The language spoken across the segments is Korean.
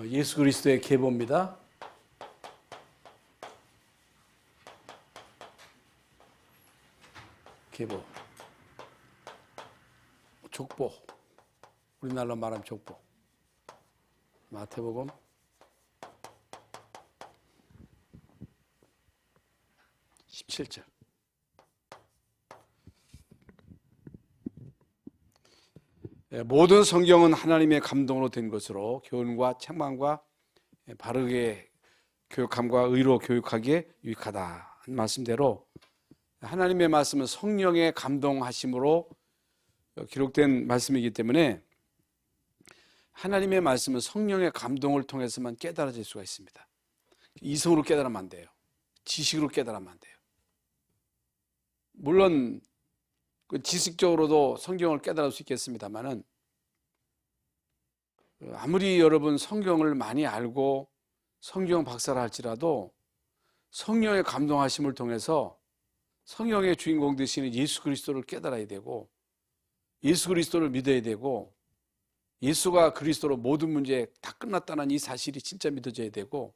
예수 그리스도의 계보입니다. 계보, 족보, 우리나라로 말하면 족보. 마태복음 17절. 모든 성경은 하나님의 감동으로 된 것으로 교훈과 책망과 바르게 교육함과 의로 교육하기에 유익하다. 한 말씀대로 하나님의 말씀은 성령의 감동하심으로 기록된 말씀이기 때문에 하나님의 말씀은 성령의 감동을 통해서만 깨달아질 수가 있습니다. 이성으로 깨달으면 안 돼요. 지식으로 깨달으면 안 돼요. 물론 지식적으로도 성경을 깨달을 수 있겠습니다만은 아무리 여러분 성경을 많이 알고 성경 박사라 할지라도 성령의 감동하심을 통해서 성령의 주인공 되시는 예수 그리스도를 깨달아야 되고 예수 그리스도를 믿어야 되고 예수가 그리스도로 모든 문제 다 끝났다는 이 사실이 진짜 믿어져야 되고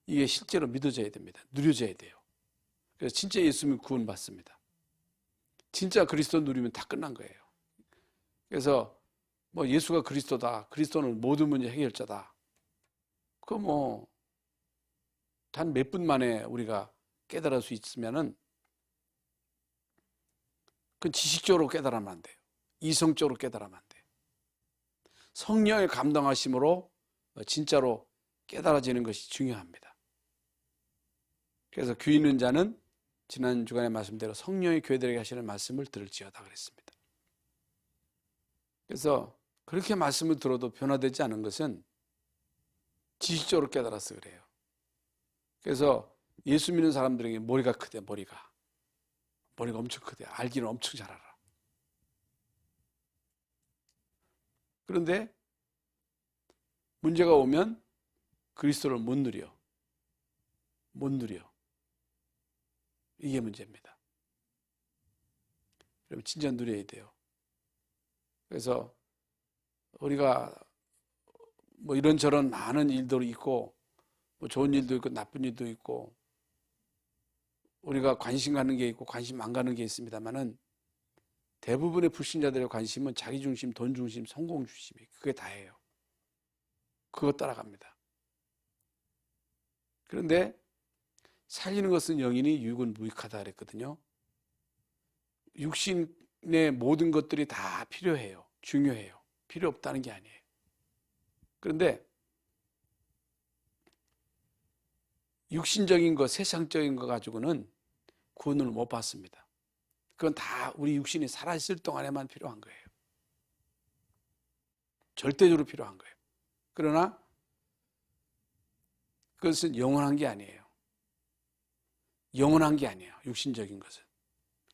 이게 실제로 믿어져야 됩니다. 누려져야 돼요. 그래서 진짜 예수 믿으면 구원받습니다. 진짜 그리스도 누리면 다 끝난 거예요. 그래서 뭐 예수가 그리스도다, 그리스도는 모든 문제 해결자다. 그거 단 몇 분 만에 우리가 깨달을 수 있으면은 그건 지식적으로 깨달으면 안 돼요. 이성적으로 깨달으면 안 돼요. 성령의 감동하심으로 진짜로 깨달아지는 것이 중요합니다. 그래서 귀 있는 자는 지난 주간의 말씀대로 성령이 교회들에게 하시는 말씀을 들을지어다 그랬습니다. 그래서 그렇게 말씀을 들어도 변화되지 않은 것은 지식적으로 깨달아서 그래요. 그래서 예수 믿는 사람들에게 머리가 크대. 머리가 엄청 크대. 알기는 엄청 잘 알아. 그런데 문제가 오면 그리스도를 못 누려. 이게 문제입니다. 여러분 진짜 누려야 돼요. 그래서 우리가 뭐 이런저런 많은 일도 있고 뭐 좋은 일도 있고 나쁜 일도 있고 우리가 관심 가는 게 있고 관심 안 가는 게 있습니다만은 대부분의 불신자들의 관심은 자기 중심, 돈 중심, 성공 중심이 그게 다예요. 그거 따라갑니다. 그런데 살리는 것은 영이니 육은 무익하다 그랬거든요. 육신의 모든 것들이 다 필요해요. 중요해요. 필요 없다는 게 아니에요. 그런데 육신적인 것, 세상적인 것 가지고는 구원을 못 받습니다. 그건 다 우리 육신이 살아있을 동안에만 필요한 거예요. 절대적으로 필요한 거예요. 그러나 그것은 영원한 게 아니에요. 육신적인 것은.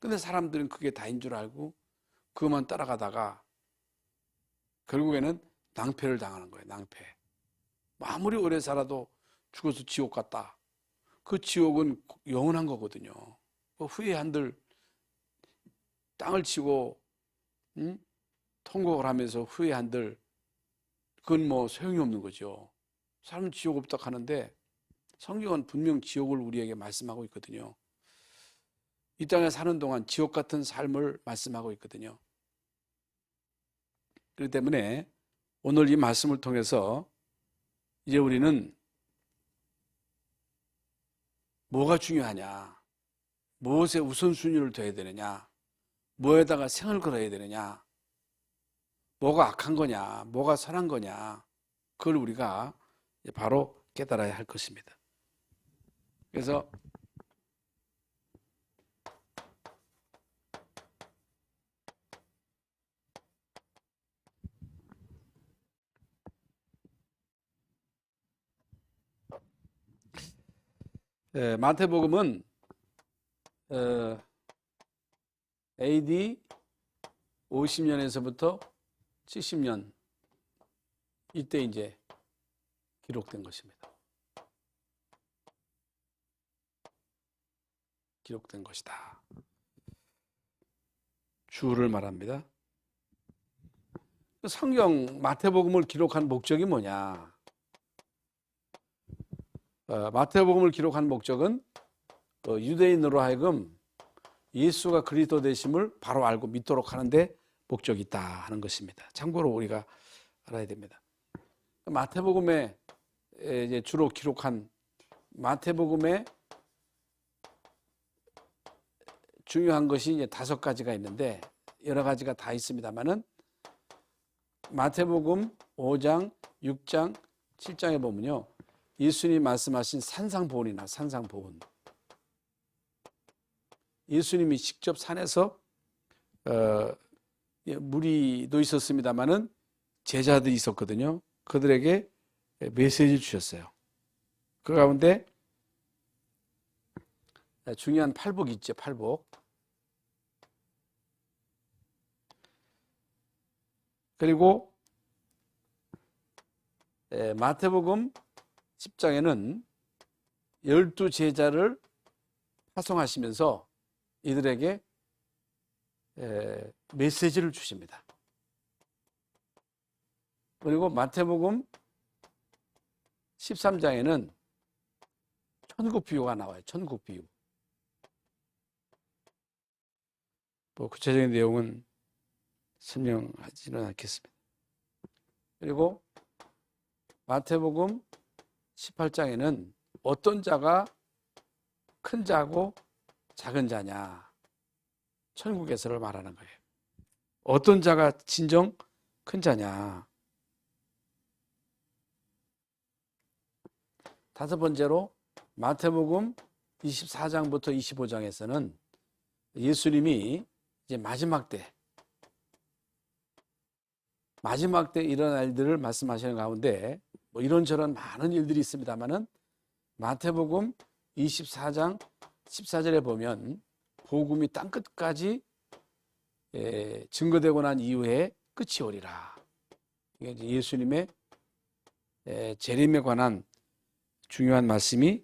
근데 사람들은 그게 다인 줄 알고 그것만 따라가다가 결국에는 낭패를 당하는 거예요. 낭패. 아무리 오래 살아도 죽어서 지옥 갔다. 그 지옥은 영원한 거거든요. 후회한들 땅을 치고 통곡을 하면서 후회한들 그건 뭐 소용이 없는 거죠. 사람은 지옥 없다 하는데 성경은 분명 지옥을 우리에게 말씀하고 있거든요. 이 땅에 사는 동안 지옥 같은 삶을 말씀하고 있거든요. 그렇기 때문에 오늘 이 말씀을 통해서 이제 우리는 뭐가 중요하냐, 무엇에 우선순위를 둬야 되느냐, 뭐에다가 생을 걸어야 되느냐, 뭐가 악한 거냐, 뭐가 선한 거냐, 그걸 우리가 바로 깨달아야 할 것입니다. 그래서 마태복음은 AD 50년에서부터 70년 이때 이제 기록된 것입니다. 기록된 것이다. 주를 말합니다. 성경 마태복음을 기록한 목적이 뭐냐? 마태복음을 기록한 목적은 유대인으로 하여금 예수가 그리스도 되심을 바로 알고 믿도록 하는데 목적이 있다 하는 것입니다. 참고로 우리가 알아야 됩니다. 마태복음에 이제 주로 기록한 마태복음에 중요한 것이 이제 5가지가 있는데 여러 가지가 다 있습니다만은 마태복음 5장, 6장, 7장에 보면요. 예수님이 말씀하신 산상보훈이나 산상보훈. 예수님이 직접 산에서 무리도 있었습니다만은 제자들이 있었거든요. 그들에게 메시지를 주셨어요. 그 가운데 중요한 팔복이 있죠. 팔복. 그리고 마태복음 10장에는 12제자를 파송하시면서 이들에게 메시지를 주십니다. 그리고 마태복음 13장에는 천국 비유가 나와요. 천국 비유. 뭐 구체적인 내용은 설명하지는 않겠습니다. 그리고 마태복음 18장에는 어떤 자가 큰 자고 작은 자냐, 천국에서를 말하는 거예요. 어떤 자가 진정 큰 자냐. 5번째로 마태복음 24장부터 25장에서는 예수님이 이제 마지막 때 일어날 일들을 말씀하시는 가운데 뭐 이런저런 많은 일들이 있습니다만은 마태복음 24장 14절에 보면 복음이 땅끝까지 증거되고 난 이후에 끝이 오리라. 이게 이제 예수님의 재림에 관한 중요한 말씀이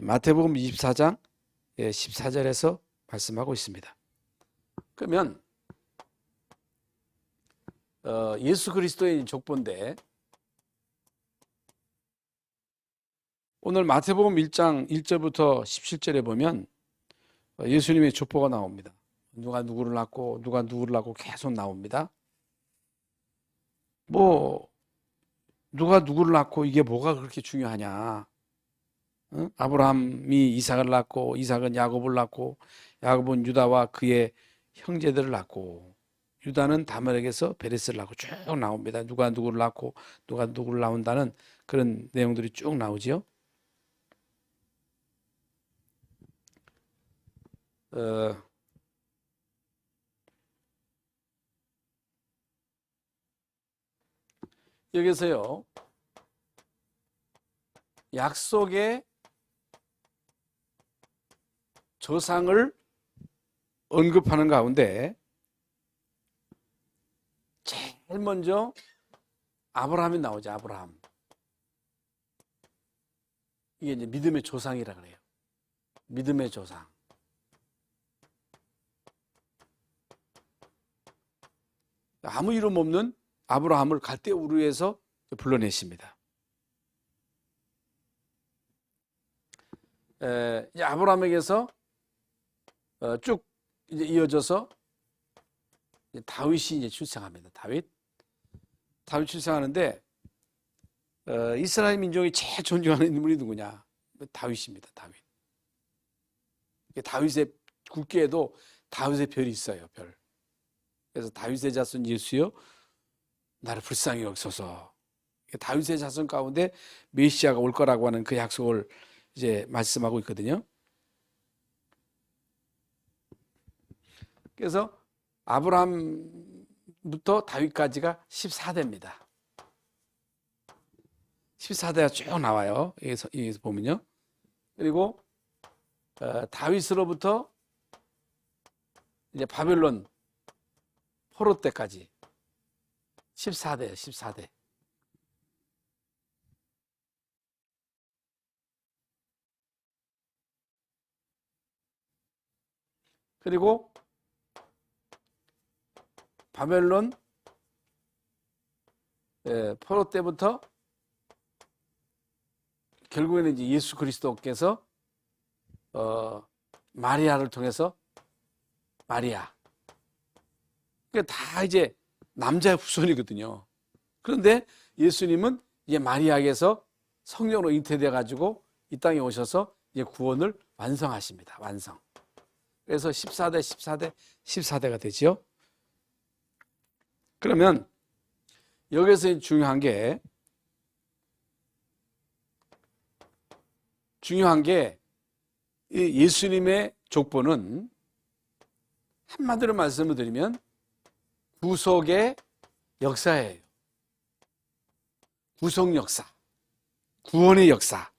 마태복음 24장 14절에서 말씀하고 있습니다. 그러면 예수 그리스도의 족보인데 오늘 마태복음 1장 1절부터 17절에 보면 예수님의 족보가 나옵니다. 누가 누구를 낳고 누가 누구를 낳고 계속 나옵니다. 뭐 누가 누구를 낳고 이게 뭐가 그렇게 중요하냐. 응? 아브라함이 이삭을 낳고 이삭은 야곱을 낳고 야곱은 유다와 그의 형제들을 낳고 유다는 다말에게서 베레스를 낳고 쭉 나옵니다. 누가 누구를 낳고 누가 누구를 낳는다는 그런 내용들이 쭉 나오지요. 여기서요 약속의 조상을 언급하는 가운데 제일 먼저 아브라함이 나오죠. 아브라함. 이게 이제 믿음의 조상이라 그래요. 믿음의 조상. 아무 이름 없는 아브라함을 갈대 우르에서 불러내십니다. 이제 아브라함에게서 쭉 이제 이어져서 이제 다윗이 이제 출생합니다. 다윗 출생하는데 이스라엘 민족이 제일 존경하는 인물이 누구냐? 다윗입니다. 다윗. 다윗의 국기에도 다윗의 별이 있어요. 별. 그래서 다윗의 자손 예수여 나를 불쌍히 여기소서. 다윗의 자손 가운데 메시아가 올 거라고 하는 그 약속을 이제 말씀하고 있거든요. 그래서 아브라함부터 다윗까지가 14대입니다. 14대가 쭉 나와요. 여기서 보면요. 그리고 다윗으로부터 이제 바벨론 포로 때까지 14대예요. 14대. 그리고 바벨론 포로 때부터 결국에는 이제 예수 그리스도께서 마리아를 통해서 마리아. 그러니까 다 이제 남자의 후손이거든요. 그런데 예수님은 이제 마리아에게서 성령으로 잉태돼 가지고 이 땅에 오셔서 이제 구원을 완성하십니다. 완성. 그래서 14대, 14대, 14대가 되죠. 그러면 여기서 중요한 게 예수님의 족보는 한마디로 말씀을 드리면 구속의 역사예요. 구속 역사, 구원의 역사,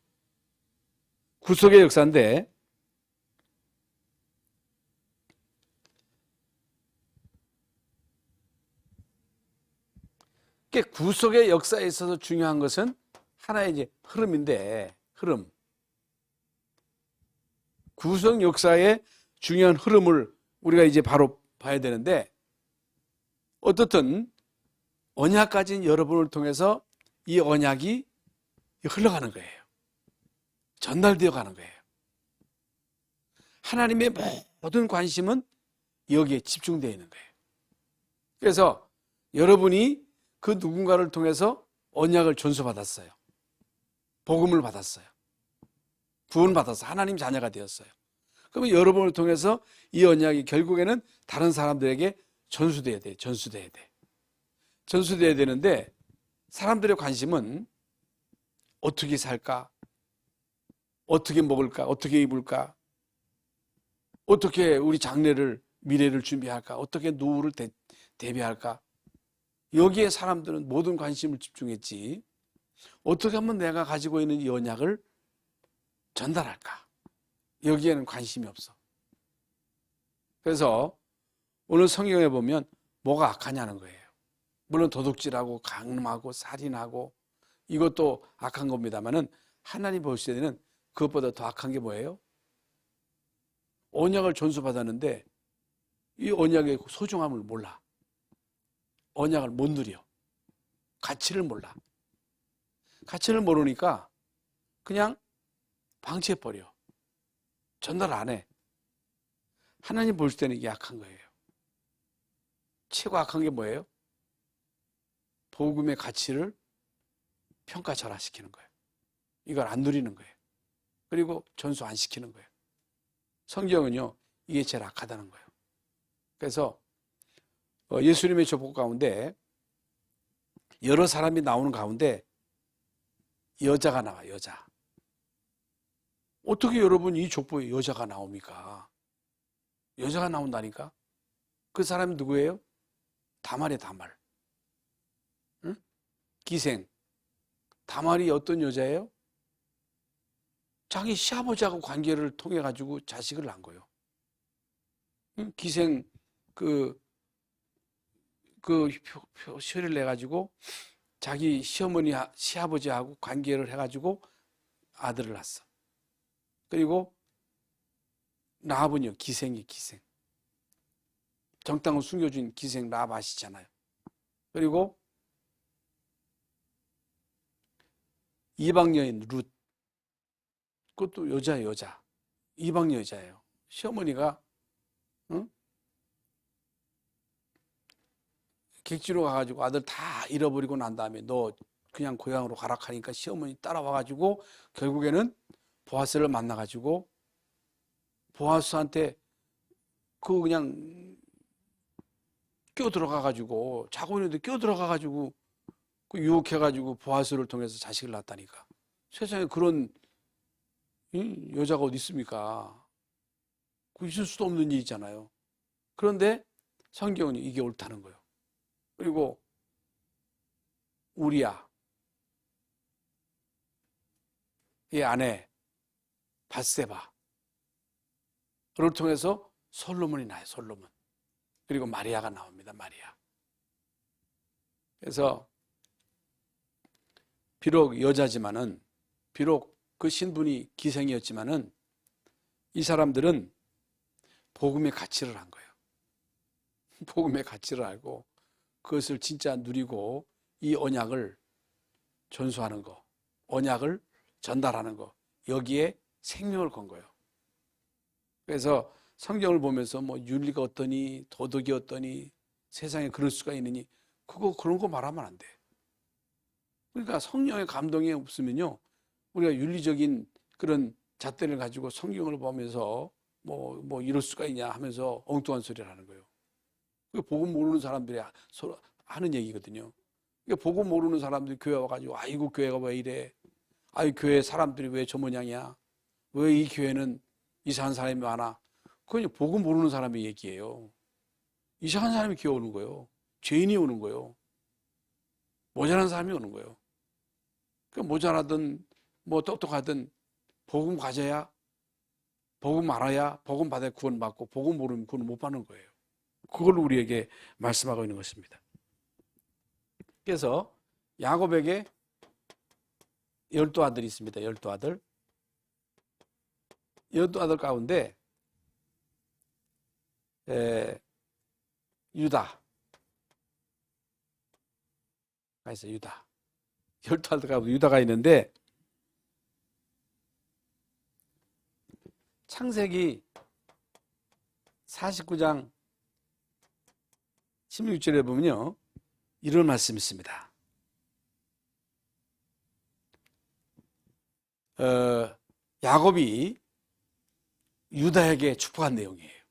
구속의 역사인데 구속의 역사에 있어서 중요한 것은 하나의 이제 흐름인데, 흐름. 구속 역사의 중요한 흐름을 우리가 이제 바로 봐야 되는데, 어떻든 언약 가진 여러분을 통해서 이 언약이 흘러가는 거예요. 전달되어 가는 거예요. 하나님의 모든 관심은 여기에 집중되어 있는 거예요. 그래서 여러분이 그 누군가를 통해서 언약을 전수받았어요. 복음을 받았어요. 구원받아서 하나님 자녀가 되었어요. 그러면 여러분을 통해서 이 언약이 결국에는 다른 사람들에게 전수돼야 돼. 전수돼야 돼. 전수돼야 되는데 사람들의 관심은 어떻게 살까? 어떻게 먹을까? 어떻게 입을까? 어떻게 우리 장래를, 미래를 준비할까? 어떻게 노후를 대비할까? 여기에 사람들은 모든 관심을 집중했지, 어떻게 하면 내가 가지고 있는 이 언약을 전달할까? 여기에는 관심이 없어. 그래서 오늘 성경에 보면 뭐가 악하냐는 거예요. 물론 도둑질하고 강림하고 살인하고 이것도 악한 겁니다만은 하나님 보실 때는 그것보다 더 악한 게 뭐예요? 언약을 전수받았는데 이 언약의 소중함을 몰라. 언약을 못 누려. 가치를 몰라. 가치를 모르니까 그냥 방치해버려. 전달 안 해. 하나님 보실 때는 이게 악한 거예요. 최고 악한 게 뭐예요? 복음의 가치를 평가절하시키는 거예요. 이걸 안 누리는 거예요. 그리고 전수 안 시키는 거예요. 성경은요, 이게 제일 악하다는 거예요. 그래서 예수님의 족보 가운데 여러 사람이 나오는 가운데 여자가 나와, 여자. 어떻게 여러분 이 족보에 여자가 나옵니까? 여자가 나온다니까? 그 사람이 누구예요? 다말이에요, 다말. 응? 기생. 다말이 어떤 여자예요? 자기 시아버지하고 관계를 통해 가지고 자식을 낳은 거예요. 응? 기생 표시를 내 가지고 자기 시어머니, 시아버지하고 관계를 해 가지고 아들을 낳았어. 그리고 라합은요, 기생이 기생. 정당을 숨겨준 기생 라합 아시잖아요. 그리고 이방 여인 룻, 그것도 여자예요, 여자. 이방 여자예요. 시어머니가 객지로 가가지고 아들 다 잃어버리고 난 다음에 너 그냥 고향으로 가라 하니까 시어머니 따라와가지고 결국에는 보아스를 만나가지고 보아스한테 그냥 끼어들어가가지고 자고 있는데 끼어들어가가지고 그 유혹해가지고 보아스를 통해서 자식을 낳았다니까. 세상에 그런 여자가 어디 있습니까? 그 있을 수도 없는 일이잖아요. 그런데 성경은 이게 옳다는 거예요. 그리고 우리야, 이 아내 밧세바를 통해서 솔로몬이 나요, 솔로몬. 그리고 마리아가 나옵니다, 마리아. 그래서 비록 여자지만은, 비록 그 신분이 기생이었지만은 이 사람들은 복음의 가치를 한 거예요. 복음의 가치를 알고 그것을 진짜 누리고 이 언약을 전수하는 거, 언약을 전달하는 거, 여기에 생명을 건 거예요. 그래서 성경을 보면서 뭐 윤리가 어떠니, 도덕이 어떠니, 세상에 그럴 수가 있느니, 그런 거 말하면 안 돼. 그러니까 성령의 감동이 없으면요, 우리가 윤리적인 그런 잣대를 가지고 성경을 보면서 뭐 이럴 수가 있냐 하면서 엉뚱한 소리를 하는 거예요. 그게 복음 모르는 사람들이 서로 하는 얘기거든요. 그러니까 복음 모르는 사람들이 교회 와가지고, 아이고 교회가 왜 이래, 아이 교회 사람들이 왜 저 모양이야, 왜 이 교회는 이상한 사람이 많아, 그건 복음 모르는 사람의 얘기예요. 이상한 사람이 기어 오는 거예요. 죄인이 오는 거예요. 모자란 사람이 오는 거예요. 그러니까 모자라든 뭐 똑똑하든 복음 가져야, 복음 알아야 복음 받아 구원받고, 복음 모르면 구원 못 받는 거예요. 그걸 우리에게 말씀하고 있는 것입니다. 그래서 야곱에게 12아들이 있습니다. 12아들. 12아들 가운데 유다가 있어요. 유다. 12아들 가운데 유다가 있는데, 창세기 49장 16절에 보면요, 이런 말씀이 있습니다. 야곱이 유다에게 축복한 내용이에요.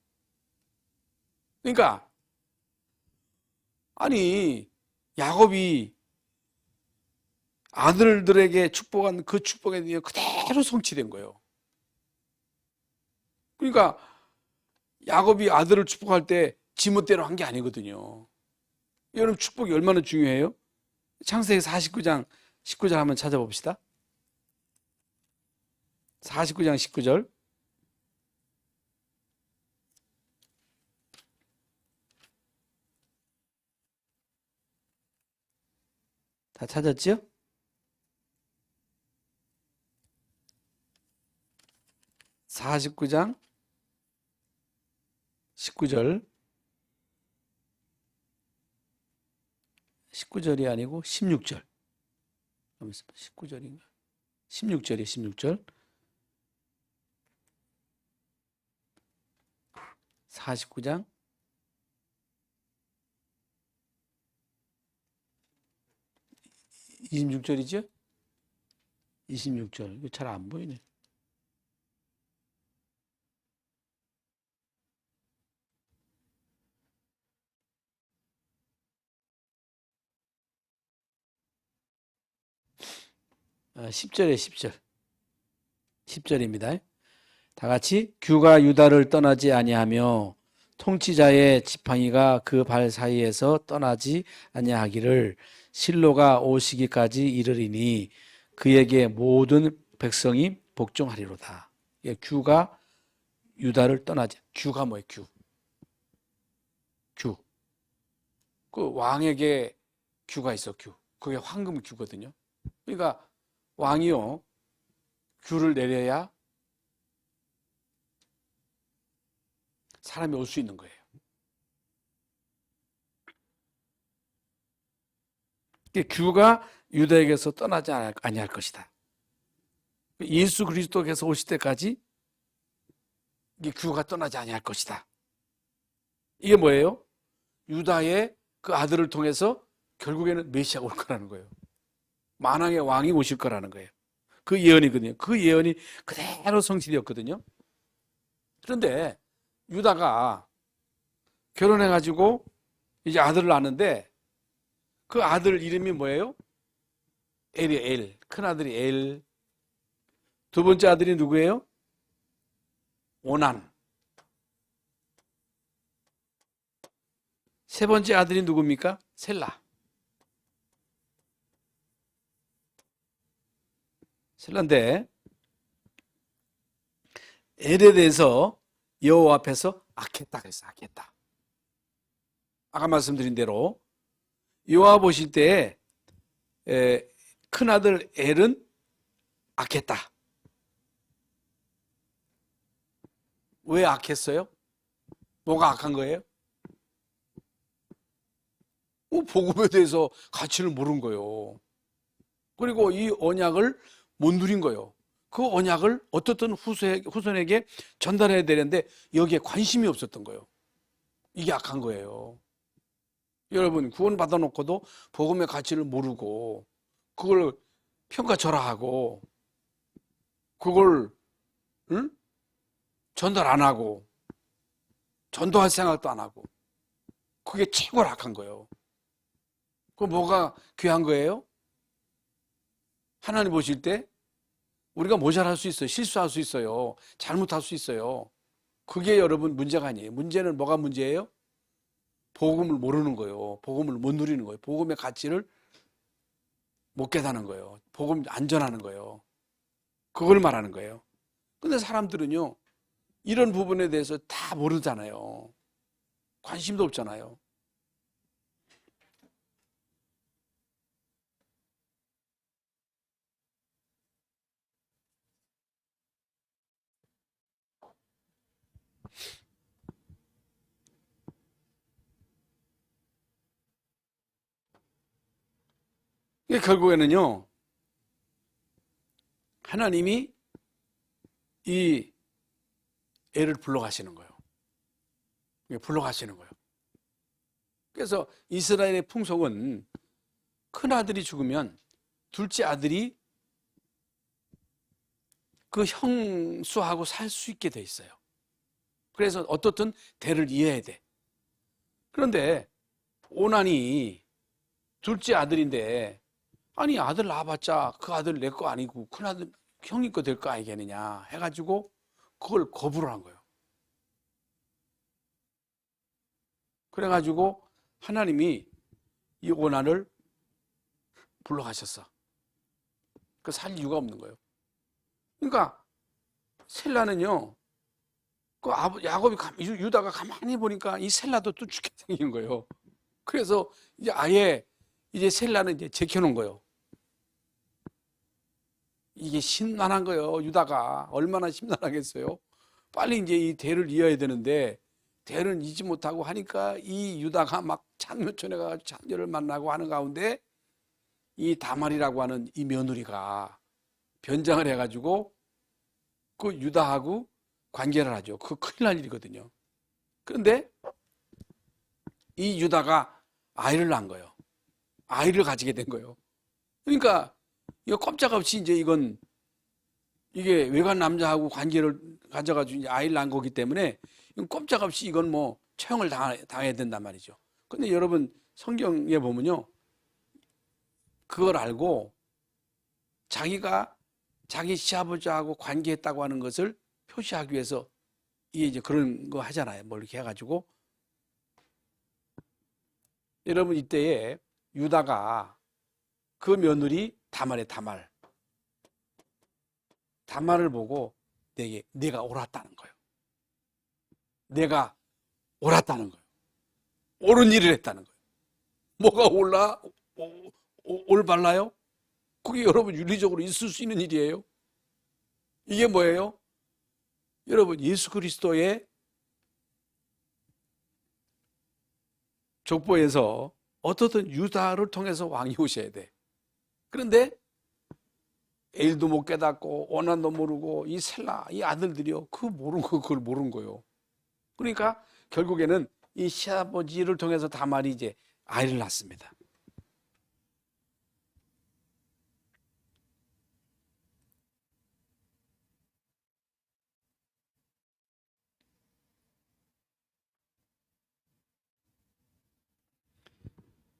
그러니까 아니, 야곱이 아들들에게 축복한 그 축복에 대해 그대로 성취된 거예요. 그러니까 야곱이 아들을 축복할 때 지멋대로 한 게 아니거든요. 여러분, 축복이 얼마나 중요해요? 창세기 49장 19절 한번 찾아봅시다. 49장 19절. 다 찾았지요? 49장 19절. 19절이 아니고 16절. 19절인가? 16절이에요, 16절. 49장 26절이죠? 26절. 이거 잘 안 보이네. 아, 10절에 10절. 10절입니다. 다 같이, 규가 유다를 떠나지 아니하며 통치자의 지팡이가 그 발 사이에서 떠나지 아니하기를 실로가 오시기까지 이르리니 그에게 모든 백성이 복종하리로다. 규가 유다를 떠나지. 규가 뭐예요? 규. 그 왕에게 규가 있어. 규. 그게 황금 규거든요. 그러니까 왕이요, 규를 내려야 사람이 올 수 있는 거예요. 규가 유다에게서 떠나지 아니할 것이다. 예수 그리스도께서 오실 때까지 이 규가 떠나지 아니할 것이다. 이게 뭐예요? 유다의 그 아들을 통해서 결국에는 메시아가 올 거라는 거예요. 만왕의 왕이 오실 거라는 거예요. 그 예언이거든요. 그 예언이 그대로 성취되었거든요. 그런데 유다가 결혼해가지고 이제 아들을 낳는데, 그 아들 이름이 뭐예요? 엘이에요. 엘. 큰아들이 엘. 두 번째 아들이 누구예요? 오난. 세 번째 아들이 누굽니까? 셀라. 셀라인데, 엘에 대해서 여호와 앞에서 악했다 그랬어. 악했다. 아까 말씀드린 대로 여호와 보실 때 큰아들 엘은 악했다. 왜 악했어요? 뭐가 악한 거예요? 복음에 대해서 가치를 모른 거예요. 그리고 이 언약을 못 누린 거예요. 그 언약을 어떻든 후손에게 전달해야 되는데 여기에 관심이 없었던 거예요. 이게 악한 거예요. 여러분, 구원 받아놓고도 복음의 가치를 모르고 그걸 평가절하하고 그걸 전달 안 하고 전도할 생각도 안 하고 그게 최고로 악한 거예요. 그 뭐가 귀한 거예요? 하나님 보실 때 우리가 모자랄 수 있어요. 실수할 수 있어요. 잘못할 수 있어요. 그게 여러분 문제가 아니에요. 문제는 뭐가 문제예요? 복음을 모르는 거예요. 복음을 못 누리는 거예요. 복음의 가치를 못 깨닫는 거예요. 복음 안 전하는 거예요. 그걸 말하는 거예요. 근데 사람들은요, 이런 부분에 대해서 다 모르잖아요. 관심도 없잖아요. 이게 결국에는요, 하나님이 이 애를 불러가시는 거예요. 불러가시는 거예요. 그래서 이스라엘의 풍속은 큰 아들이 죽으면 둘째 아들이 그 형수하고 살 수 있게 돼 있어요. 그래서 어떻든 대를 이어야 돼. 그런데 오난이 둘째 아들인데 아니 아들 낳아봤자 그 아들 내 거 아니고 큰 아들 형이 거 될 거 아니겠느냐 해가지고 그걸 거부를 한 거예요. 그래가지고 하나님이 이 오난을 불러가셨어. 그 살 이유가 없는 거예요. 그러니까 셀라는요, 그 야곱이 유다가 가만히 보니까 이 셀라도 또 죽게 생긴 거예요. 그래서 이제 아예 이제 셀라는 이제 제껴놓은 거예요. 이게 심란한 거예요. 유다가 얼마나 심란하겠어요. 빨리 이제 이 대를 이어야 되는데 대를 이지 못하고 하니까 이 유다가 막 장묘촌에 가서 장녀를 만나고 하는 가운데 이 다말이라고 하는 이 며느리가 변장을 해가지고 그 유다하고 관계를 하죠. 그 큰일 날 일이거든요. 그런데 이 유다가 아이를 낳은 거예요. 아이를 가지게 된 거예요. 그러니까 이거 꼼짝없이 이제 이게 외간 남자하고 관계를 가져가지고 이제 아이를 낳은 거기 때문에 꼼짝없이 이건 뭐 처형을 당해야 된단 말이죠. 근데 여러분 성경에 보면요, 그걸 알고 자기가 자기 시아버지하고 관계했다고 하는 것을 표시하기 위해서 이제 그런 거 하잖아요. 뭐 이렇게 해가지고 여러분 이때에 유다가 그 며느리 다말을 보고 내가 옳았다는 거예요. 내가 옳았다는 거예요. 옳은 일을 했다는 거예요. 뭐가 올발라요? 그게 여러분 윤리적으로 있을 수 있는 일이에요. 이게 뭐예요? 여러분 예수 그리스도의 족보에서 어떻든 유다를 통해서 왕이 오셔야 돼. 그런데 엘도 못 깨닫고 오난도 모르고 이 셀라 이 아들들이요 그걸 모르는 거예요. 그러니까 결국에는 이 시아버지를 통해서 다말이 이제 아이를 낳습니다.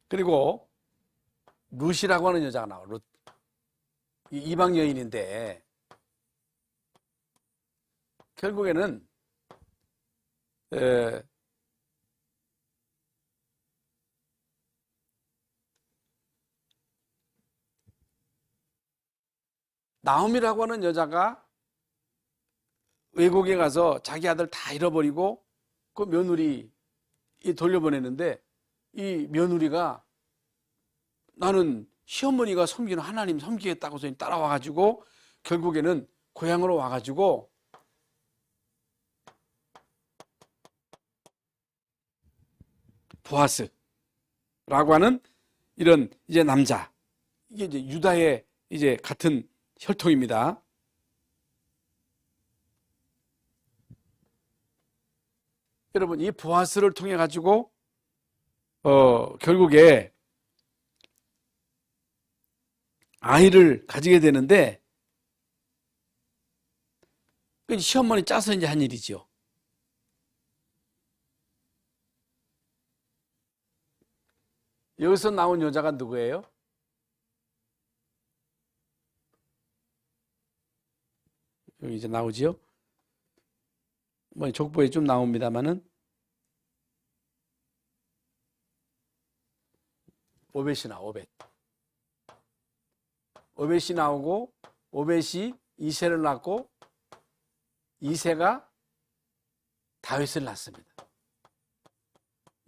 그리고 룻이라고 하는 여자가 나와요. 룻. 이방 여인인데 결국에는 나옴이라고 하는 여자가 외국에 가서 자기 아들 다 잃어버리고 그 며느리 돌려보냈는데 이 며느리가 나는 시어머니가 섬기는 하나님 섬기겠다고 해서 따라와가지고 결국에는 고향으로 와가지고 보아스라고 하는 이런 이제 남자, 이게 이제 유다의 이제 같은 혈통입니다. 여러분, 이 보아스를 통해 가지고 결국에 아이를 가지게 되는데, 시어머니 짜서 이제 한 일이죠. 여기서 나온 여자가 누구예요? 여기 이제 나오지요? 뭐 족보에 좀 나옵니다만은 오벳이 나와. 오벳이 나오고, 오벳이 이새를 낳고, 이새가 다윗을 낳습니다.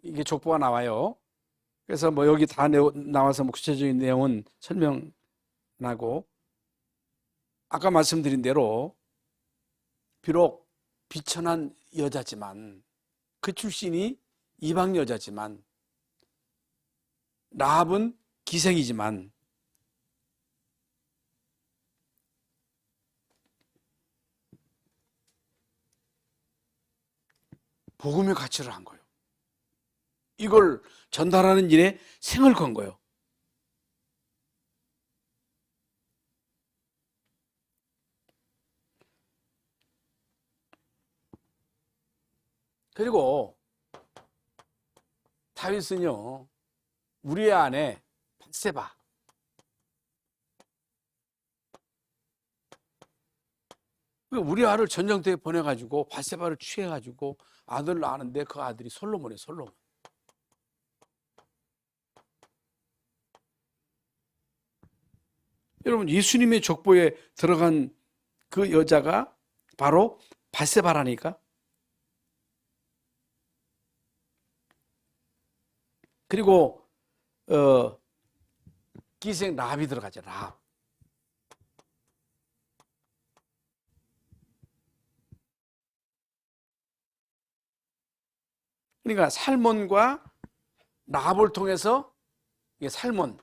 이게 족보가 나와요. 그래서 뭐 여기 다 나와서 뭐 구체적인 내용은 설명 안 하고, 아까 말씀드린 대로 비록 비천한 여자지만, 그 출신이 이방 여자지만, 라합은 기생이지만, 복음의 가치를 한 거예요. 이걸 전달하는 일에 생을 건 거예요. 그리고 다윗은요, 우리의 아내 밧세바, 우리아를 전쟁터에 보내가지고 밧세바를 취해가지고 아들을 낳았는데, 그 아들이 솔로몬이에요. 솔로몬. 여러분, 예수님의 족보에 들어간 그 여자가 바로 밧세바라니까. 그리고 기생 라합이 들어가죠. 라합. 그러니까 살몬과 라합을 통해서, 이게 살몬,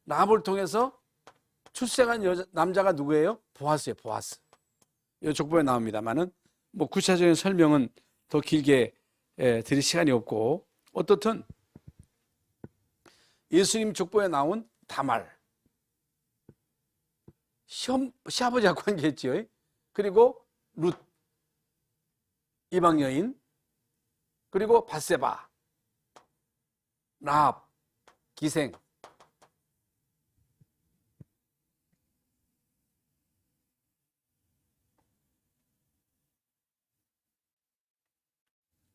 라합을 통해서 출생한 남자가 누구예요? 보아스예요. 보아스. 이 족보에 나옵니다만은 뭐 구체적인 설명은 더 길게 드릴 시간이 없고, 어떻든 예수님 족보에 나온 다말, 시아버지하고 관계했지요. 그리고 룻, 이방 여인, 그리고 밧세바, 라합, 기생.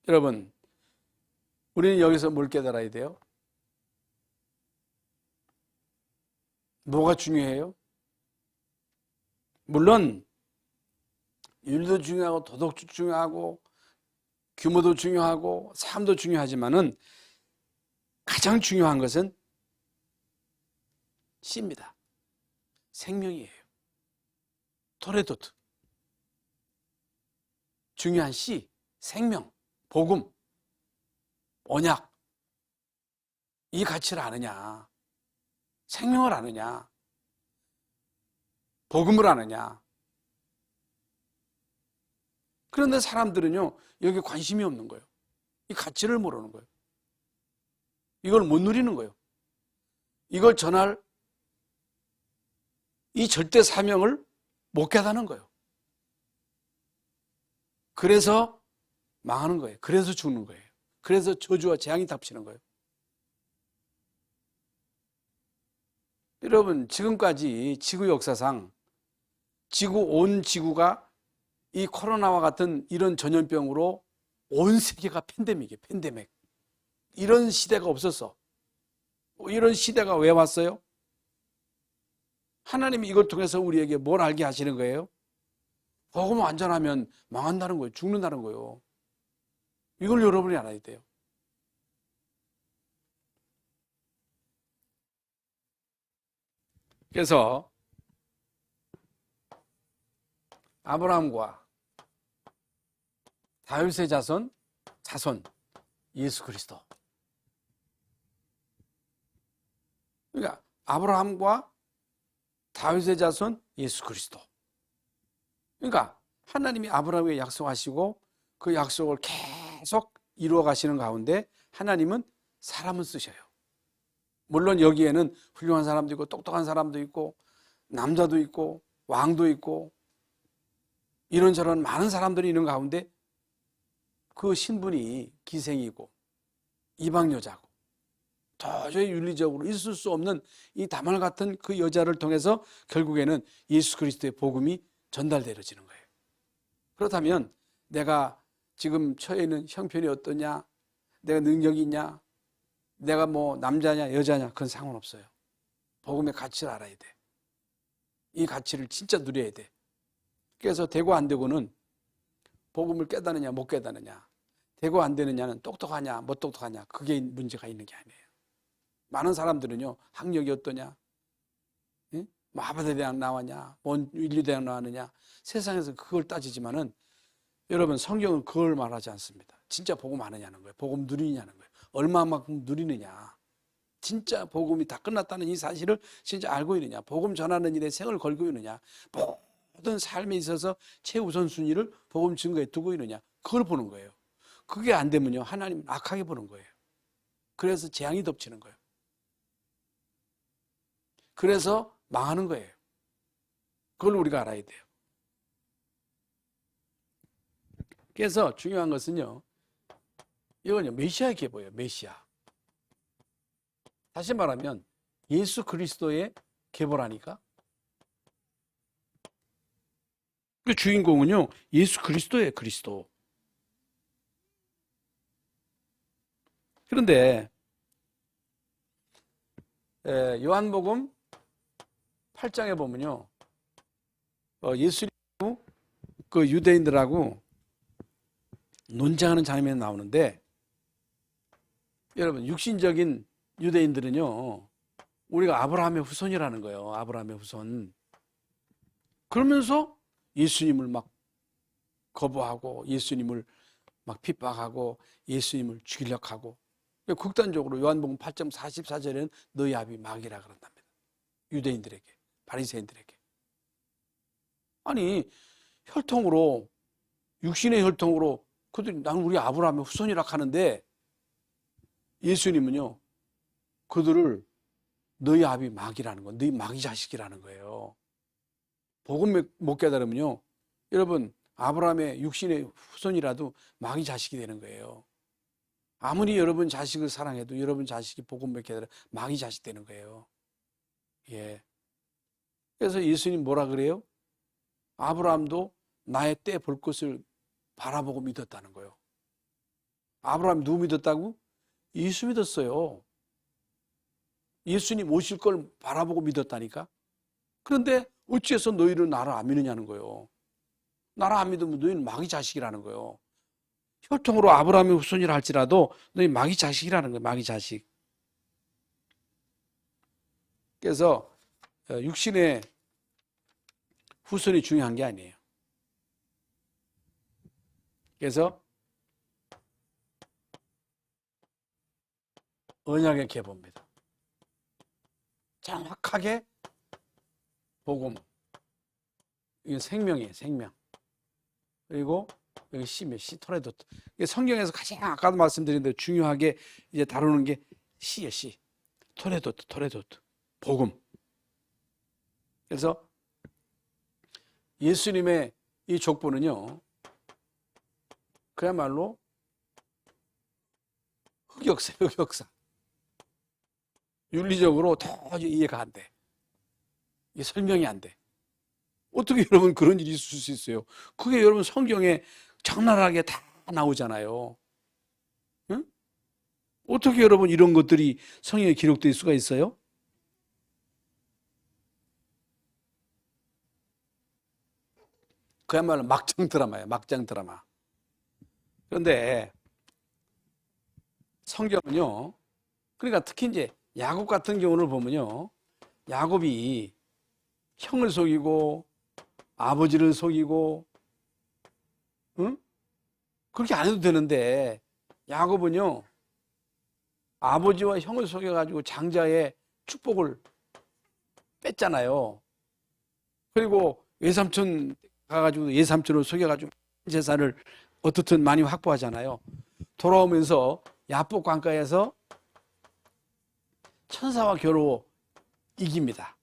여러분, 우리는 여기서 뭘 깨달아야 돼요? 뭐가 중요해요? 물론 율도 중요하고, 도덕도 중요하고, 규모도 중요하고, 삶도 중요하지만은 가장 중요한 것은 씨입니다. 생명이에요. 토레도트. 중요한 씨, 생명, 복음, 언약. 이 가치를 아느냐, 생명을 아느냐, 복음을 아느냐. 그런데 사람들은요, 여기에 관심이 없는 거예요. 이 가치를 모르는 거예요. 이걸 못 누리는 거예요. 이걸 전할 이 절대 사명을 못 깨닫는 거예요. 그래서 망하는 거예요. 그래서 죽는 거예요. 그래서 저주와 재앙이 닥치는 거예요. 여러분, 지금까지 지구 역사상 온 지구가 이 코로나와 같은 이런 전염병으로 온 세계가 팬데믹이에요. 팬데믹. 이런 시대가 없었어. 이런 시대가 왜 왔어요? 하나님이 이걸 통해서 우리에게 뭘 알게 하시는 거예요? 복음 완전하면 망한다는 거예요. 죽는다는 거예요. 이걸 여러분이 알아야 돼요. 그래서 아브라함과 다윗의 자손 예수 그리스도. 그러니까 아브라함과 다윗의 자손 예수 그리스도. 그러니까 하나님이 아브라함에게 약속하시고 그 약속을 계속 이루어 가시는 가운데 하나님은 사람을 쓰셔요. 물론 여기에는 훌륭한 사람도 있고 똑똑한 사람도 있고 남자도 있고 왕도 있고 이런저런 많은 사람들이 있는 가운데 그 신분이 기생이고 이방 여자고 도저히 윤리적으로 있을 수 없는 이 다말 같은 그 여자를 통해서 결국에는 예수 그리스도의 복음이 전달되어지는 거예요. 그렇다면 내가 지금 처해 있는 형편이 어떠냐, 내가 능력이 있냐, 내가 뭐 남자냐 여자냐 그건 상관없어요. 복음의 가치를 알아야 돼. 이 가치를 진짜 누려야 돼. 그래서 되고 안 되고는 복음을 깨닫느냐 못 깨닫느냐, 되고 안 되느냐는 똑똑하냐 못 똑똑하냐 그게 문제가 있는 게 아니에요. 많은 사람들은요 학력이 어떠냐, 예? 뭐 하버드 대학 나왔냐, 뭔 윤리 대학 나왔느냐, 세상에서 그걸 따지지만은 여러분 성경은 그걸 말하지 않습니다. 진짜 복음 아느냐는 거예요. 복음 누리느냐는 거예요. 얼마만큼 누리느냐. 진짜 복음이 다 끝났다는 이 사실을 진짜 알고 있느냐, 복음 전하는 일에 생을 걸고 있느냐, 모든 삶에 있어서 최우선순위를 복음 증거에 두고 있느냐, 그걸 보는 거예요. 그게 안 되면요 하나님은 악하게 보는 거예요. 그래서 재앙이 덮치는 거예요. 그래서 망하는 거예요. 그걸 우리가 알아야 돼요. 그래서 중요한 것은요, 이건요 메시아의 계보예요. 메시아. 다시 말하면 예수 그리스도의 계보라니까. 그 주인공은요 예수 그리스도예요. 그리스도. 그런데 요한복음 8장에 보면요 예수님 그 유대인들하고 논쟁하는 장면이 나오는데, 여러분 육신적인 유대인들은요 우리가 아브라함의 후손이라는 거예요. 아브라함의 후손. 그러면서 예수님을 막 거부하고 예수님을 막 핍박하고 예수님을 죽이려고 하고, 극단적으로 요한복음 8장 44절에는 너희 아비 마귀라 그런답니다. 유대인들에게, 바리새인들에게. 아니 혈통으로, 육신의 혈통으로 그들이 나는 우리 아브라함의 후손이라 하는데 예수님은요 그들을 너희 아비 마귀라는 거, 너희 마귀 자식이라는 거예요. 복음 못 깨달으면요 여러분 아브라함의 육신의 후손이라도 마귀 자식이 되는 거예요. 아무리 여러분 자식을 사랑해도 여러분 자식이 복음 못 깨달으면 마귀 자식 되는 거예요. 예. 그래서 예수님 뭐라 그래요? 아브라함도 나의 때 볼 것을 바라보고 믿었다는 거예요. 아브라함이 누구 믿었다고? 예수 믿었어요. 예수님 오실 걸 바라보고 믿었다니까. 그런데 어찌해서 너희를 나를 안 믿느냐는 거예요. 나를 안 믿으면 너희는 마귀 자식이라는 거예요. 혈통으로 아브라함의 후손이라 할지라도 너희 마귀 자식이라는 거예요. 마귀 자식. 그래서 육신의 후손이 중요한 게 아니에요. 그래서 언약의 계보입니다. 정확하게 복음. 이게 생명이에요. 생명. 그리고 여기 씨며 씨, 토레도트. 성경에서 가장 아까도 말씀드린 대로 중요하게 이제 다루는 게 씨예요. 씨. 토레도트, 토레도트. 복음. 그래서 예수님의 이 족보는요 그야말로 흑역사, 흑역사. 윤리적으로 도저히 이해가 안 돼. 이게 설명이 안 돼. 어떻게 여러분 그런 일이 있을 수 있어요? 그게 여러분 성경에 적나라하게 다 나오잖아요. 응? 어떻게 여러분 이런 것들이 성경에 기록될 수가 있어요? 그야말로 막장 드라마예요. 막장 드라마. 그런데 성경은요, 그러니까 특히 이제 야곱 같은 경우를 보면요, 야곱이 형을 속이고 아버지를 속이고, 응? 그렇게 안 해도 되는데 야곱은요 아버지와 형을 속여가지고 장자의 축복을 뺐잖아요. 그리고 외삼촌 가가지고 예삼촌을 속여가지고 재산을 어떻든 많이 확보하잖아요. 돌아오면서 야복 강가에서 천사와 겨루어 이깁니다.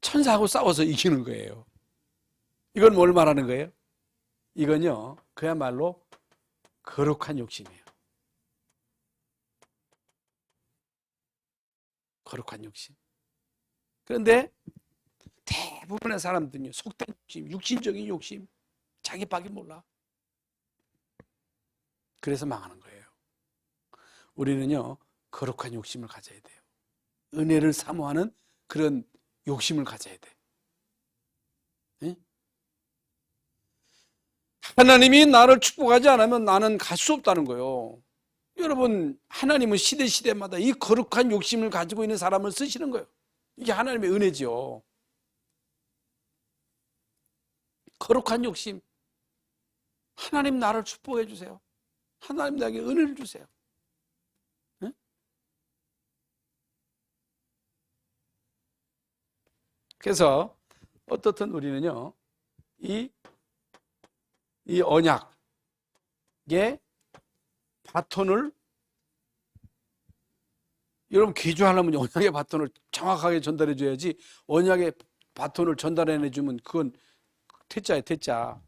천사하고 싸워서 이기는 거예요. 이건 뭘 말하는 거예요? 이건요, 그야말로 거룩한 욕심이에요. 거룩한 욕심. 그런데 대부분의 사람들은요, 속된 욕심, 육신적인 욕심, 자기밖에 몰라. 그래서 망하는 거예요. 우리는요, 거룩한 욕심을 가져야 돼요. 은혜를 사모하는 그런 욕심을 가져야 돼. 네? 하나님이 나를 축복하지 않으면 나는 갈 수 없다는 거예요. 여러분, 하나님은 시대마다 이 거룩한 욕심을 가지고 있는 사람을 쓰시는 거예요. 이게 하나님의 은혜지요. 거룩한 욕심. 하나님 나를 축복해 주세요. 하나님 나에게 은혜를 주세요. 네? 그래서 어떻든 우리는요, 이 언약의 바톤을, 여러분 기주하려면 언약의 바톤을 정확하게 전달해 줘야지. 언약의 바톤을 전달해 주면 그건 퇴짜예요, 퇴짜.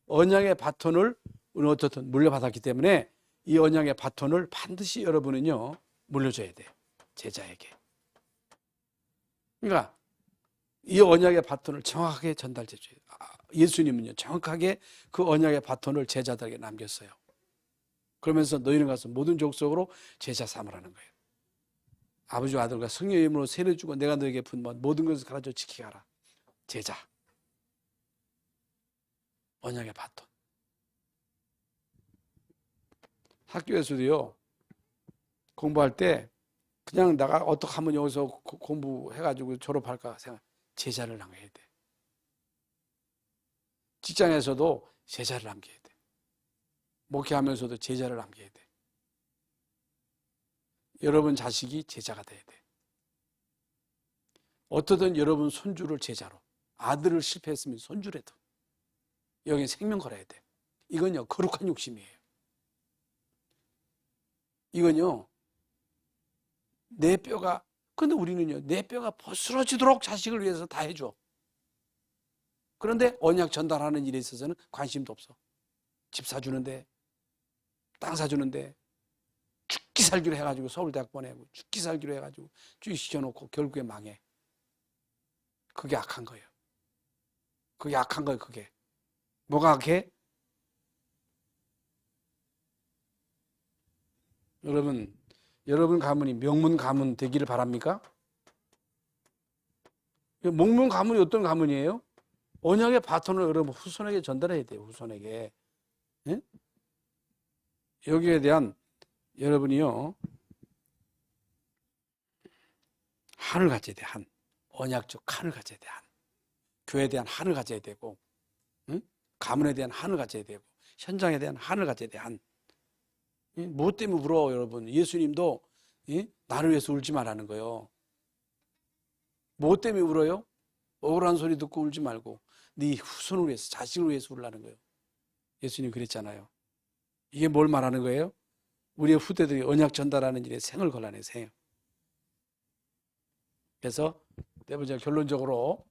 언약의 바톤을 우리는 어떻든 물려받았기 때문에 이 언약의 바톤을 반드시 여러분은요, 물려줘야 돼요, 제자에게. 그러니까 이 언약의 바톤을 정확하게 전달해 줘요. 예수님은요, 정확하게 그 언약의 바톤을 제자들에게 남겼어요. 그러면서 너희는 가서 모든 족속으로 제자 삼으라는 거예요. 아버지와 아들과 성령의 이름으로 세례 주고 내가 너에게 분모한 모든 것을 가르쳐 지키게 하라. 제자. 언약의 바톤. 학교에서도요, 공부할 때 그냥 내가 어떻게 하면 여기서 공부해가지고 졸업할까 생각, 제자를 남겨야 돼. 직장에서도 제자를 남겨야 돼. 목회하면서도 제자를 남겨야 돼. 여러분 자식이 제자가 돼야 돼. 어떻든 여러분 손주를 제자로, 아들을 실패했으면 손주라도 여기 생명 걸어야 돼. 이건요, 거룩한 욕심이에요. 이건요, 내 뼈가, 근데 우리는요, 내 뼈가 부스러지도록 자식을 위해서 다 해줘. 그런데 언약 전달하는 일에 있어서는 관심도 없어. 집 사주는데, 땅 사주는데, 죽기 살기로 해가지고 서울대학 보내고, 죽기 살기로 해가지고 쭉 시켜놓고 결국에 망해. 그게 악한 거예요. 그게 악한 거예요, 그게. 뭐가 악해? 여러분 가문이 명문 가문 되기를 바랍니까? 명문 가문이 어떤 가문이에요? 언약의 바톤을 여러분 후손에게 전달해야 돼요, 후손에게. 예? 여기에 대한 여러분이요, 한을 가져야 돼, 한. 언약적 한을 가져야 돼, 한. 교회에 대한 한을 가져야 되고, 응? 가문에 대한 한을 가져야 되고, 현장에 대한 한을 가져야 돼, 한. 무엇 때문에 울어, 여러분? 예수님도 나를 위해서 울지 말라는 거예요. 무엇 때문에 울어요? 억울한 소리 듣고 울지 말고 네 후손을 위해서, 자식을 위해서 울라는 거예요. 예수님 그랬잖아요. 이게 뭘 말하는 거예요? 우리의 후대들이 언약 전달하는 일에 생을 걸라는 생. 그래서 내가 결론적으로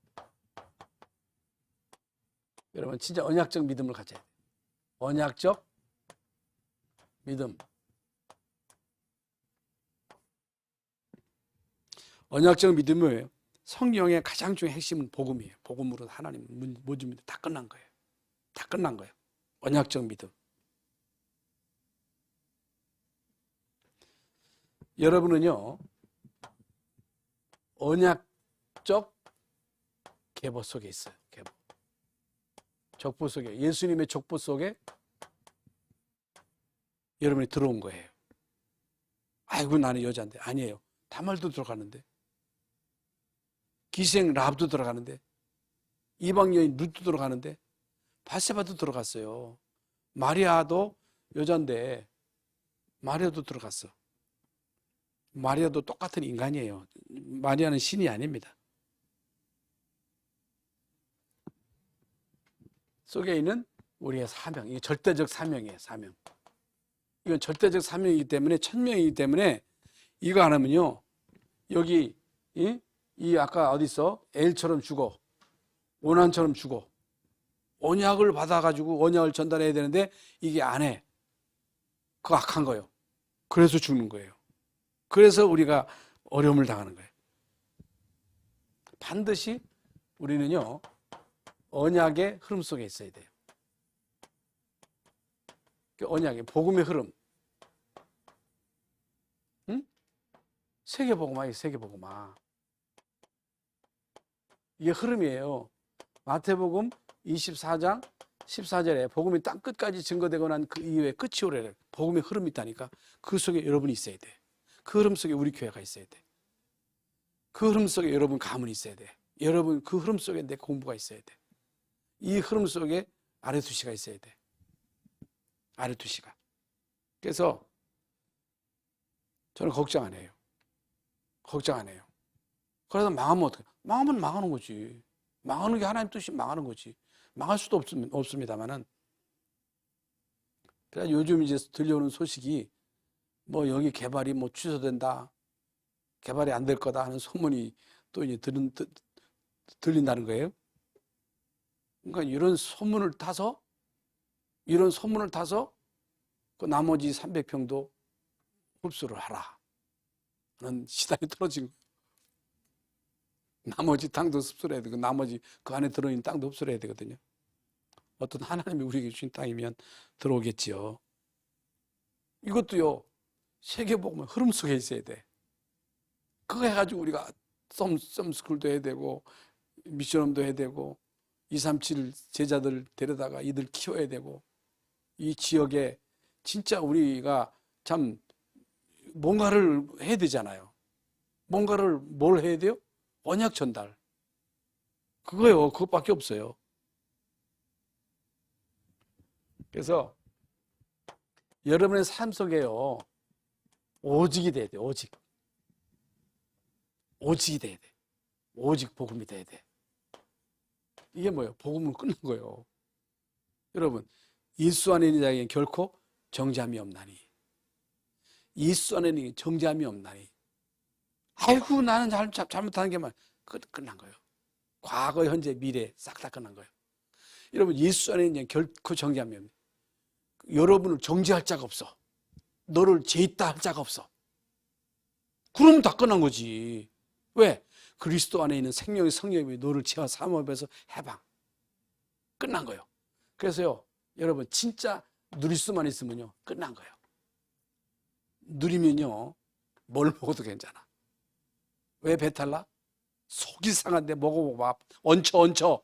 여러분 진짜 언약적 믿음을 가져야 돼요. 언약적 믿음. 언약적 믿음은 뭐예요? 성경의 가장 중요한 핵심은 복음이에요. 복음으로 하나님은 모든 믿음 다 끝난 거예요. 다 끝난 거예요. 언약적 믿음. 여러분은요, 언약적 계보 속에 있어요. 계보. 족보 속에, 예수님의 족보 속에 여러분이 들어온 거예요. 아이고 나는 여자인데. 아니에요. 다말도 들어가는데, 기생 라합도 들어가는데, 이방 여인 룻도 들어가는데, 바세바도 들어갔어요. 마리아도 여자인데 마리아도 들어갔어. 마리아도 똑같은 인간이에요. 마리아는 신이 아닙니다. 속에 있는 우리의 사명. 이게 절대적 사명이에요. 사명. 이건 절대적 사명이기 때문에, 천명이기 때문에 이거 안 하면요, 여기 이 아까 어디 있어? 엘처럼 죽어, 오난처럼 죽어. 언약을 받아가지고 언약을 전달해야 되는데 이게 안 해. 그거 악한 거예요. 그래서 죽는 거예요. 그래서 우리가 어려움을 당하는 거예요. 반드시 우리는요, 언약의 흐름 속에 있어야 돼요. 언약의 복음의 흐름. 응? 세계복음화, 세계복음화. 이게 흐름이에요. 마태복음 24장 14절에 복음이 땅 끝까지 증거되고 난 그 이후에 끝이 오래래. 복음의 흐름이 있다니까. 그 속에 여러분이 있어야 돼. 그 흐름 속에 우리 교회가 있어야 돼. 그 흐름 속에 여러분 가문이 있어야 돼. 여러분 그 흐름 속에 내 공부가 있어야 돼. 이 흐름 속에 아레투시가 있어야 돼. 아레투시가. 그래서 저는 걱정 안 해요. 걱정 안 해요. 그래서 망하면 어떡해? 망하면 망하는 거지. 망하는 게 하나님 뜻이 망하는 거지. 망할 수도 없습니다만은. 그래서 요즘 이제 들려오는 소식이 뭐 여기 개발이 뭐 취소된다, 개발이 안 될 거다 하는 소문이 또 이제 들린다는 거예요. 그러니까 이런 소문을 타서 그 나머지 300평도 흡수를 하라 하는 시단이 떨어진 거예요. 나머지 땅도 흡수를 해야 되고, 나머지 그 안에 들어있는 땅도 흡수를 해야 되거든요. 어떤 하나님이 우리에게 주신 땅이면 들어오겠지요. 이것도요, 세계복음의 흐름 속에 있어야 돼. 그거 해가지고 우리가 썸스쿨도 해야 되고, 미션홈도 해야 되고, 237 제자들 데려다가 이들 키워야 되고, 이 지역에 진짜 우리가 참 뭔가를 해야 되잖아요. 뭔가를 뭘 해야 돼요? 언약 전달. 그거요. 그것밖에 없어요. 그래서 여러분의 삶 속에요, 오직이 돼야 돼. 오직이 돼야 돼. 오직 복음이 돼야 돼. 이게 뭐예요? 복음은 끝난 거예요. 여러분, 예수 안에 있는 자에게는 결코 정죄함이 없나니. 예수 안에 있는 정죄함이 없나니. 아이고, 나는 잘못하는 게 끝난 거예요. 과거, 현재, 미래 싹 다 끝난 거예요. 여러분, 예수 안에 있는 결코 정죄함이 없네. 여러분을 정죄할 자가 없어. 너를 죄 있다 할 자가 없어. 그러면 다 끝난 거지. 왜? 그리스도 안에 있는 생명의 성령이 너를 죄와 사모함에서 해방. 끝난 거예요. 그래서요, 여러분 진짜 누릴 수만 있으면요, 끝난 거예요. 누리면요, 뭘 먹어도 괜찮아. 왜 배탈 나? 속이 상한데 먹어봐. 얹혀.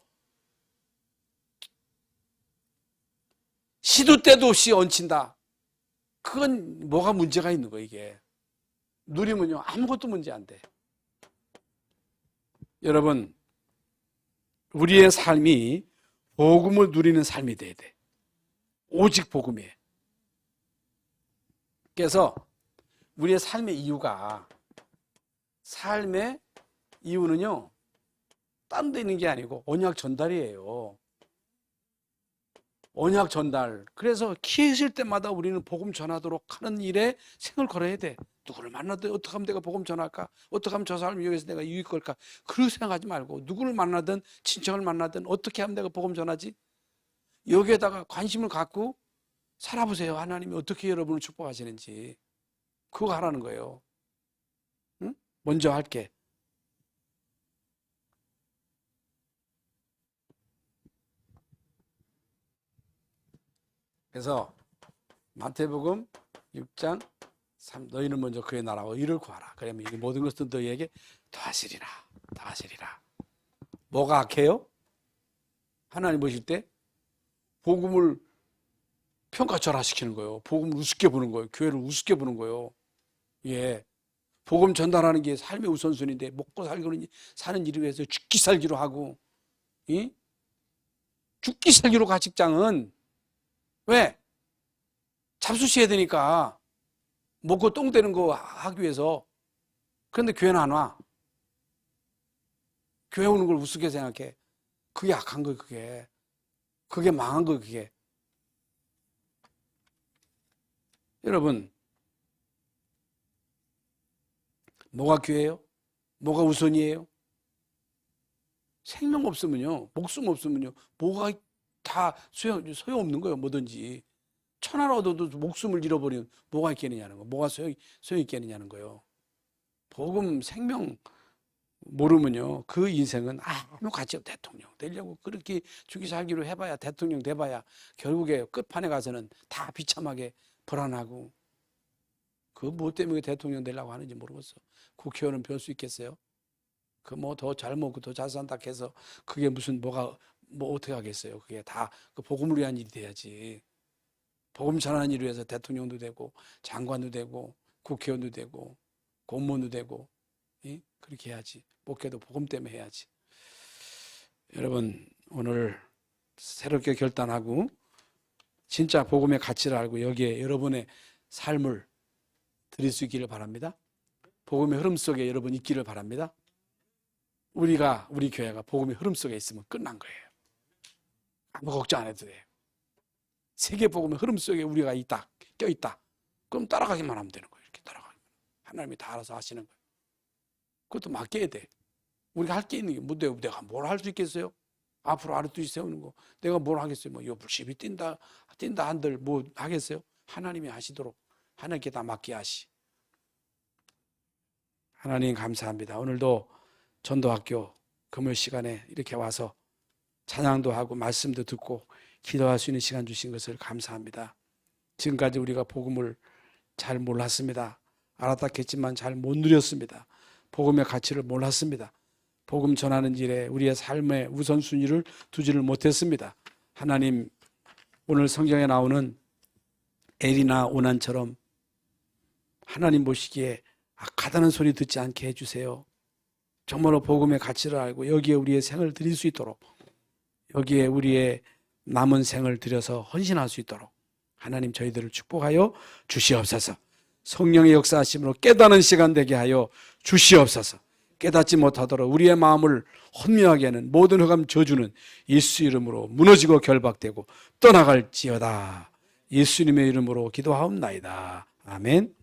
시도 때도 없이 얹힌다. 그건 뭐가 문제가 있는 거예요, 이게. 누리면요, 아무것도 문제 안 돼. 여러분, 우리의 삶이 복음을 누리는 삶이 돼야 돼. 오직 복음이에요. 그래서 우리의 삶의 이유는요, 딴 데 있는 게 아니고 언약 전달이에요. 언약 전달. 그래서 키우실 때마다 우리는 복음 전하도록 하는 일에 생을 걸어야 돼. 누구를 만나든 어떻게 하면 내가 복음 전할까? 어떻게 하면 저 사람을 이용해서 내가 유익 걸까? 그렇게 생각하지 말고, 누구를 만나든 친척을 만나든 어떻게 하면 내가 복음 전하지? 여기에다가 관심을 갖고 살아보세요. 하나님이 어떻게 여러분을 축복하시는지. 그거 하라는 거예요. 응? 먼저 할게. 그래서 마태복음 6장 3, 너희는 먼저 그의 나라와 의를 구하라. 그러면 이 모든 것은 너희에게 더하시리라. 뭐가 악해요? 하나님 보실 때 복음을 평가절하시키는 거예요. 복음을 우습게 보는 거예요. 교회를 우습게 보는 거예요. 예, 복음 전달하는 게 삶의 우선순위인데, 먹고 살기로 사는 일을 위해서 죽기 살기로 하고, 죽기 살기로 가. 직장은 왜? 잡수셔야 되니까. 먹고 똥 되는 거 하기 위해서. 그런데 교회는 안 와. 교회 오는 걸 우습게 생각해. 그게 악한 거예요, 그게. 그게 망한 거 그게. 여러분, 뭐가 귀해요? 뭐가 우선이에요? 생명 없으면요, 목숨 없으면요, 뭐가 다 소용없는 거예요. 뭐든지. 천하를 얻어도 목숨을 잃어버리면 뭐가 있겠느냐는 거, 뭐가 소용 있겠느냐는 거예요. 복음, 생명 모르면요, 그 인생은 아무 가치 없고 대통령 되려고 그렇게 죽이 살기로 해봐야, 대통령 돼봐야 결국에 끝판에 가서는 다 비참하게 불안하고, 그 뭐 때문에 대통령 되려고 하는지 모르겠어. 국회의원은 별 수 있겠어요? 그 뭐 더 잘 먹고 더 잘 산다 해서 그게 무슨 뭐가 뭐 어떻게 하겠어요? 그게 다 그 복음을 위한 일이 돼야지. 복음 전하는 일을 위해서 대통령도 되고 장관도 되고 국회의원도 되고 공무원도 되고, 예? 그렇게 해야지. 목회도 복음 때문에 해야지. 여러분, 오늘 새롭게 결단하고 진짜 복음의 가치를 알고 여기에 여러분의 삶을 드릴 수 있기를 바랍니다. 복음의 흐름 속에 여러분 있기를 바랍니다. 우리 교회가 복음의 흐름 속에 있으면 끝난 거예요. 아무 걱정 안 해도 돼요. 세계 복음의 흐름 속에 우리가 껴있다. 그럼 따라가기만 하면 되는 거예요. 이렇게 따라가기만. 하나님이 다 알아서 하시는 거예요. 그것도 맡겨야 돼. 우리가 할 게 있는 게 뭐, 내가 뭘 할 수 있겠어요? 앞으로 아랫뒤 세우는 거. 내가 뭘 하겠어요? 뭐, 요불십이 뛴다 한들 뭐 하겠어요? 하나님이 하시도록 하나님께 다 맡게 하시. 하나님 감사합니다. 오늘도 전도학교 금요 시간에 이렇게 와서 찬양도 하고 말씀도 듣고 기도할 수 있는 시간 주신 것을 감사합니다. 지금까지 우리가 복음을 잘 몰랐습니다. 알았다겠지만 잘 못 누렸습니다. 복음의 가치를 몰랐습니다. 복음 전하는 일에 우리의 삶의 우선순위를 두지를 못했습니다. 하나님, 오늘 성경에 나오는 엘이나 오난처럼 하나님 보시기에 악하다는 소리 듣지 않게 해주세요. 정말로 복음의 가치를 알고 여기에 우리의 생을 드릴 수 있도록, 여기에 우리의 남은 생을 들여서 헌신할 수 있도록 하나님 저희들을 축복하여 주시옵소서. 성령의 역사하심으로 깨닫는 시간 되게 하여 주시옵소서. 깨닫지 못하도록 우리의 마음을 혼미하게 하는 모든 흑암 저주는 예수 이름으로 무너지고 결박되고 떠나갈지어다. 예수님의 이름으로 기도하옵나이다. 아멘.